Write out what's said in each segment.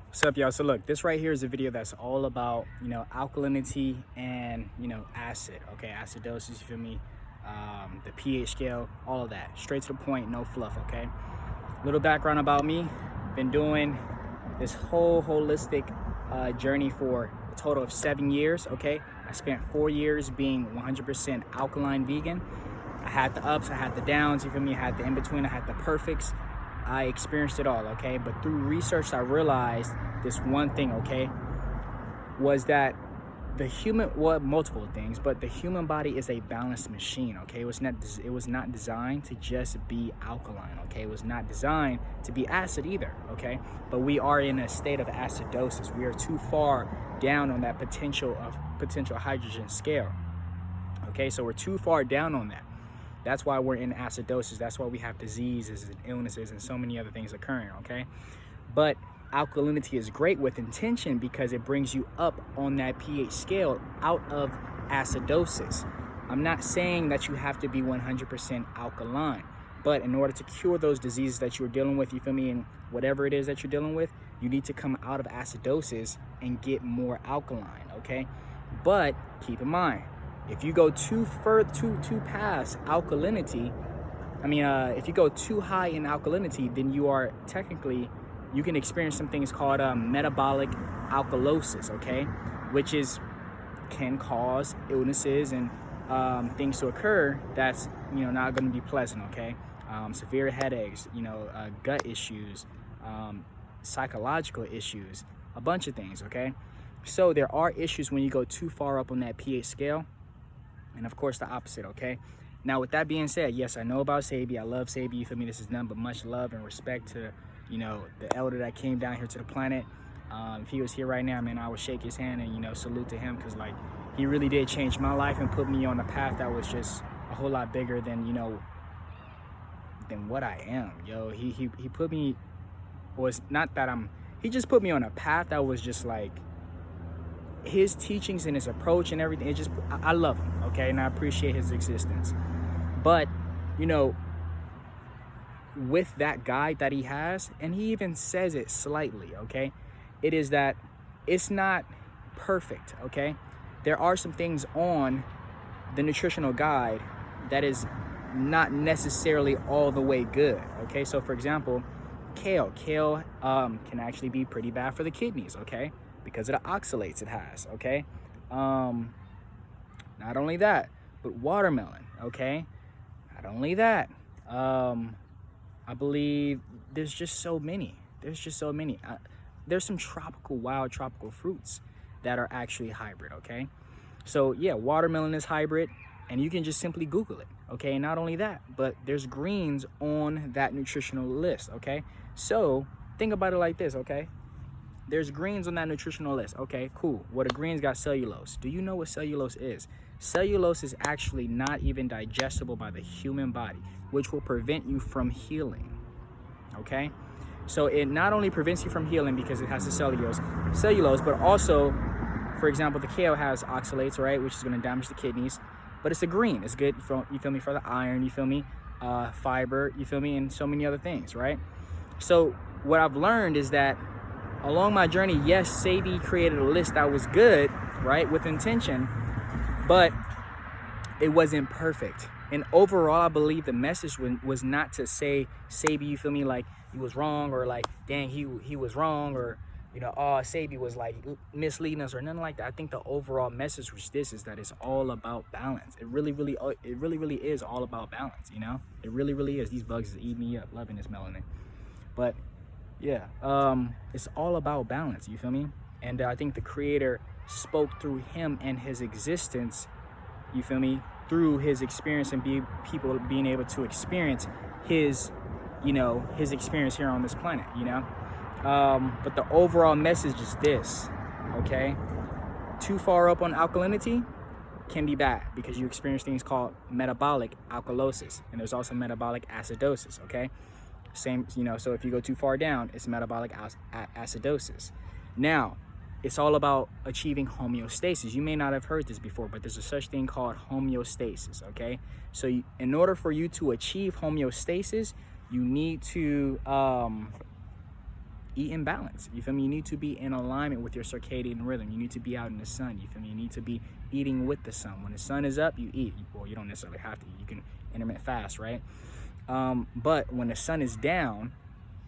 What's up, y'all? So look, this right here is a video that's all about, alkalinity and, acid, okay? Acidosis, you feel me? The pH scale, all of that. Straight to the point, no fluff, okay? Little background about me. Been doing this whole holistic journey for a total of 7 years, okay? I spent 4 years being 100% alkaline vegan. I had the ups, I had the downs, you feel me? I had the in-between, I had the perfects. I experienced it all, okay? But through research, I realized this one thing, okay? Was that the human, well, multiple things, but the human body is a balanced machine, okay? It was not designed to just be alkaline, okay? It was not designed to be acid either, okay? But we are in a state of acidosis. We are too far down on that potential hydrogen scale, okay? So we're too far down on that. That's why we're in acidosis. That's why we have diseases and illnesses and so many other things occurring, okay? But alkalinity is great with intention because it brings you up on that pH scale out of acidosis. I'm not saying that you have to be 100% alkaline, but in order to cure those diseases that you're dealing with, you feel me, and whatever it is that you're dealing with, you need to come out of acidosis and get more alkaline, okay? But keep in mind, if you go too past alkalinity, if you go too high in alkalinity, then you can experience some things called metabolic alkalosis, okay? Which can cause illnesses and things to occur that's, not gonna be pleasant, okay? Severe headaches, gut issues, psychological issues, a bunch of things, okay? So there are issues when you go too far up on that pH scale, and of course the opposite, okay? Now with that being said, yes, I know about Sabi. I love Sabi, you feel me? This is nothing but much love and respect to, the elder that came down here to the planet. If he was here right now, man, I would shake his hand and, salute to him, because like he really did change my life and put me on a path that was just a whole lot bigger than, than what I am, yo. He put me, was not that he just put me on a path that was just like, his teachings and his approach and everything, I love him, okay? And I appreciate his existence. But, with that guide that he has, and he even says it slightly, okay? It is that it's not perfect, okay? There are some things on the nutritional guide that is not necessarily all the way good, okay? So for example, kale can actually be pretty bad for the kidneys, okay? Because of the oxalates it has, okay? Not only that, but watermelon, okay? Not only that, I believe there's just so many. There's some wild tropical fruits that are actually hybrid, okay? So yeah, watermelon is hybrid, and you can just simply Google it, okay? And not only that, but there's greens on that nutritional list, okay? So think about it like this, okay? There's greens on that nutritional list. Okay, cool. Well, the greens got cellulose. Do you know what cellulose is? Cellulose is actually not even digestible by the human body, which will prevent you from healing. Okay? So it not only prevents you from healing because it has the cellulose, but also, for example, the kale has oxalates, right? Which is going to damage the kidneys. But it's a green. It's good, you feel me, for the iron, you feel me? Fiber, you feel me? And so many other things, right? So what I've learned is that along my journey, yes, Sabi created a list that was good, right, with intention, but it wasn't perfect. And overall, I believe the message was not to say Sabi, you feel me, like he was wrong, or like, dang, he was wrong, or, Sabi was like misleading us, or nothing like that. I think the overall message was is that it's all about balance. It really is all about balance, It really is. These bugs is eating me up, loving this melanin. But yeah, it's all about balance, you feel me? And I think the creator spoke through him and his existence, you feel me, through his experience and people being able to experience his experience here on this planet, But the overall message is this, okay? Too far up on alkalinity can be bad because you experience things called metabolic alkalosis, and there's also metabolic acidosis, okay? Same, so if you go too far down, it's metabolic acidosis. Now, it's all about achieving homeostasis. You may not have heard this before, but there's a such thing called homeostasis, okay? So in order for you to achieve homeostasis, you need to eat in balance. You feel me? You need to be in alignment with your circadian rhythm. You need to be out in the sun. You feel me? You need to be eating with the sun. When the sun is up, you eat. Well, you don't necessarily have to. You can intermittent fast, right? But when the sun is down,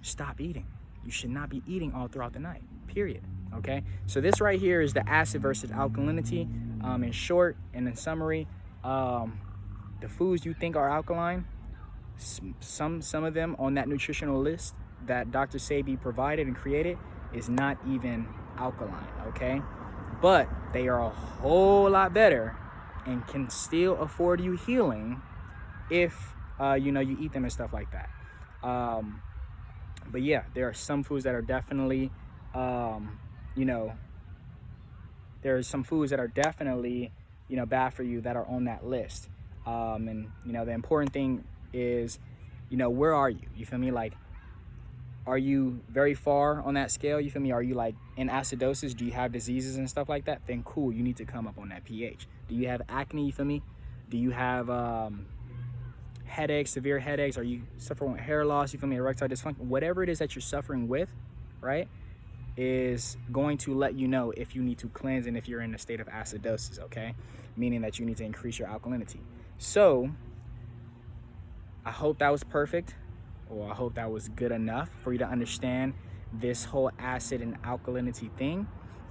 stop eating. You should not be eating all throughout the night, period. Okay? So this right here is the acid versus alkalinity. In short and in summary, the foods you think are alkaline, some of them on that nutritional list that Dr. Sebi provided and created is not even alkaline, okay? But they are a whole lot better and can still afford you healing if you know, you eat them and stuff like that. But yeah, there are some foods that are definitely you know, there are some foods that are definitely, you know, bad for you that are on that list. And you know, the important thing is, you know, where are you? You feel me? Like, are you very far on that scale? You feel me? Are you like in acidosis? Do you have diseases and stuff like that? Then cool, you need to come up on that pH. Do you have acne? You feel me? Do you have headaches, severe headaches? Are you suffering with hair loss? You feel me? Erectile dysfunction? Whatever it is that you're suffering with, right, is going to let you know if you need to cleanse and if you're in a state of acidosis, okay? Meaning that you need to increase your alkalinity. So I hope that was perfect, or I hope that was good enough for you to understand this whole acid and alkalinity thing.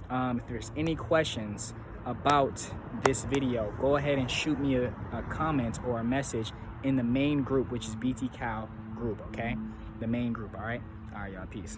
If there's any questions about this video, go ahead and shoot me a comment or a message in the main group, which is BTCOW group, okay? The main group, all right? All right, y'all, peace.